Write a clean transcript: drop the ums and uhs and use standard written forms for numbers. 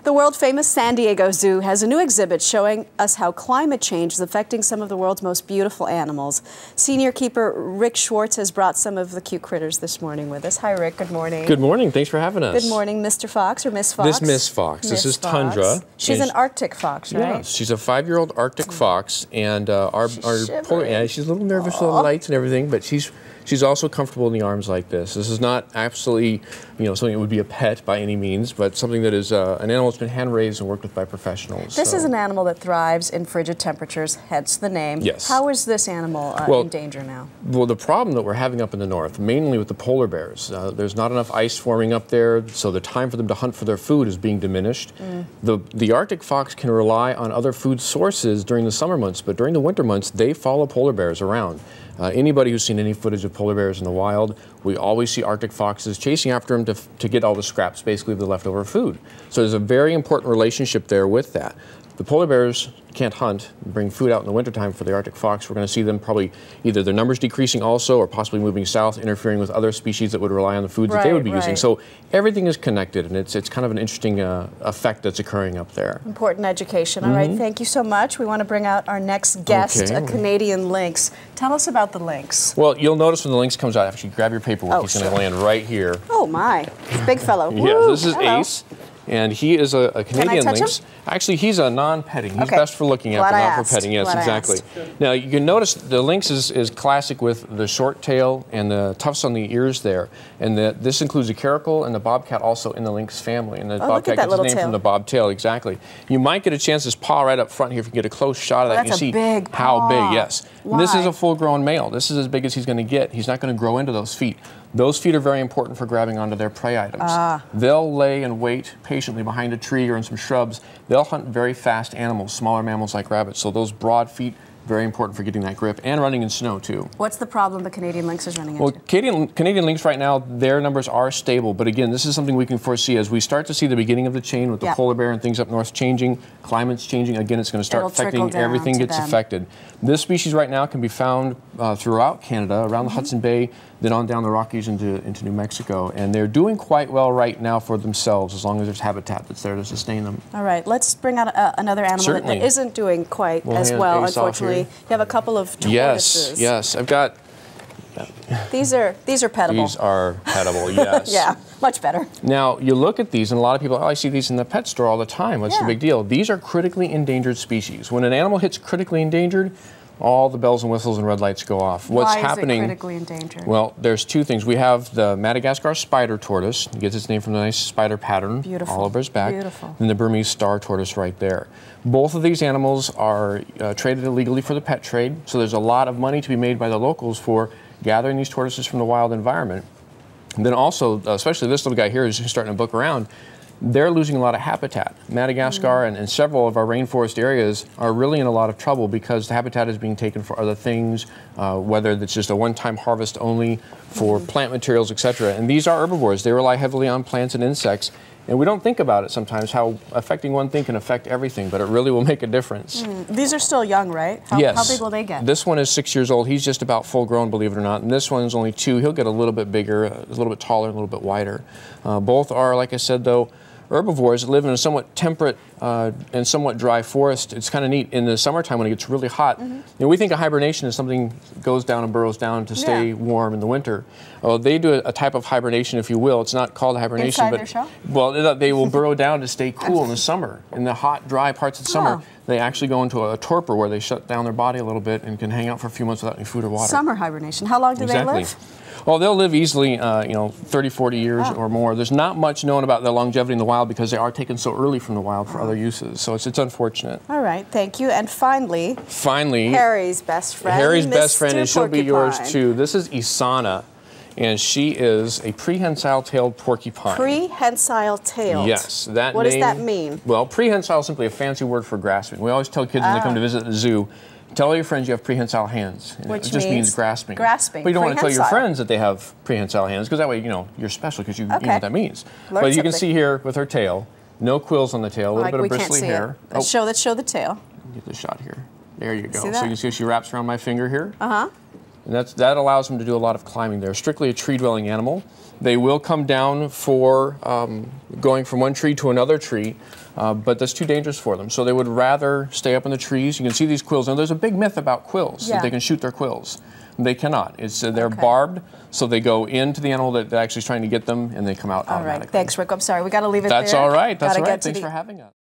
The world-famous San Diego Zoo has a new exhibit showing us how climate change is affecting some of the world's most beautiful animals. Senior keeper Rick Schwartz has brought some of the cute critters this morning with us. Hi, Rick. Good morning. Good morning. Thanks for having us. Good morning, Mr. Fox or Miss Fox? This Miss Fox. This is Tundra. She's an Arctic fox, right? Yeah, she's a 5-year-old Arctic fox, and our polar, yeah, she's a little nervous with the lights and everything, but she's also comfortable in the arms like this. This is not absolutely, something that would be a pet by any means, but something that is an animal that's been hand-raised and worked with by professionals. This is an animal that thrives in frigid temperatures, hence the name. Yes. How is this animal in danger now? Well, the problem that we're having up in the north, mainly with the polar bears, there's not enough ice forming up there, so the time for them to hunt for their food is being diminished. The Arctic fox can rely on other food sources during the summer months, but during the winter months, they follow polar bears around. Anybody who's seen any footage of polar bears in the wild, we always see Arctic foxes chasing after them to get all the scraps, basically the leftover food. So there's a very important relationship there with that. The polar bears can't hunt and bring food out in the wintertime for the Arctic fox. We're going to see them probably either their numbers decreasing also or possibly moving south, interfering with other species that would rely on the foods that they would be using. So everything is connected, and it's kind of an interesting effect that's occurring up there. Important education. All right, thank you so much. We want to bring out our next guest, a Canadian lynx. Tell us about the lynx. Well, you'll notice when the lynx comes out, actually grab your paperwork, he's going to land right here. Oh my, big fellow. Yeah, this is Ace. And he is a Canadian lynx. Actually, he's a non-petting. He's best for looking at, but not for petting. Yes, exactly. Now, you can notice the lynx is classic with the short tail and the tufts on the ears there. And this includes the caracal and the bobcat also in the lynx family. And the bobcat gets its name from the bobtail, exactly. You might get a chance to paw right up front here if you get a close shot of that. You see how big, yes. This is a full-grown male. This is as big as he's going to get. He's not going to grow into those feet. Those feet are very important for grabbing onto their prey items. They'll lay and wait patiently behind a tree or in some shrubs. They'll hunt very fast animals, smaller mammals like rabbits. So those broad feet, very important for getting that grip and running in snow too. What's the problem the Canadian lynx is running into? Well, Canadian lynx right now, their numbers are stable, but again, this is something we can foresee as we start to see the beginning of the chain with the polar bear and things up north changing, climate's changing. Again, it's going to start affecting everything gets affected. This species right now can be found throughout Canada, around the Hudson Bay, then on down the Rockies into New Mexico, and they're doing quite well right now for themselves as long as there's habitat that's there to sustain them. All right, let's bring out another animal that isn't doing quite as well, unfortunately. You have a couple of tortoises. Yes, I've got. These are pettable. These are pettable, yes. Yeah, much better. Now, you look at these, and a lot of people, I see these in the pet store all the time. What's the big deal? These are critically endangered species. When an animal hits critically endangered, all the bells and whistles and red lights go off. What's happening? Why is it critically endangered? Well, there's two things. We have the Madagascar spider tortoise. It gets its name from the nice spider pattern all over its back. Beautiful. And the Burmese star tortoise right there. Both of these animals are traded illegally for the pet trade, so there's a lot of money to be made by the locals for gathering these tortoises from the wild environment. And then also, especially this little guy here who's starting to book around, they're losing a lot of habitat. Madagascar and several of our rainforest areas are really in a lot of trouble because the habitat is being taken for other things, whether it's just a one-time harvest only for plant materials, etc. And these are herbivores. They rely heavily on plants and insects. And we don't think about it sometimes, how affecting one thing can affect everything, but it really will make a difference. These are still young, right? Yes. How big will they get? This one is 6 years old. He's just about full grown, believe it or not. And this one is only 2. He'll get a little bit bigger, a little bit taller, a little bit wider. Both are, like I said, though, herbivores that live in a somewhat temperate and somewhat dry forest. It's kind of neat. In the summertime when it gets really hot, we think of hibernation as something goes down and burrows down to stay warm in the winter. They do a type of hibernation, if you will. It's not called hibernation, Inside their shell? Well, they will burrow down to stay cool in the summer. In the hot, dry parts of the summer, they actually go into a torpor where they shut down their body a little bit and can hang out for a few months without any food or water. Summer hibernation. How long do they live? Well, they'll live easily, 30, 40 years or more. There's not much known about their longevity in the wild because they are taken so early from the wild for other uses. So it's unfortunate. All right, thank you. And finally, Harry's best friend. Harry's best friend, and she'll be yours too. This is Isana, and she is a prehensile-tailed porcupine. Prehensile-tailed? Yes. What does that mean? Well, prehensile is simply a fancy word for grasping. We always tell kids when they come to visit the zoo, tell all your friends you have prehensile hands. Which it just means grasping. Grasping. But you don't want to tell your friends that they have prehensile hands because that way, you're special because you know what that means. But you can see here with her tail, no quills on the tail, a little bit of bristly hair. Let's show the tail. Get the shot here. There you go. So you can see she wraps around my finger here. And that allows them to do a lot of climbing. They're strictly a tree-dwelling animal. They will come down for going from one tree to another tree, but that's too dangerous for them. So they would rather stay up in the trees. You can see these quills. Now, there's a big myth about quills, that they can shoot their quills. They cannot. It's they're barbed, so they go into the animal that actually is trying to get them, and they come out automatically. All right. Thanks, Rick. I'm sorry. We got to leave it there. That's all right. That's all right. Thanks for having us.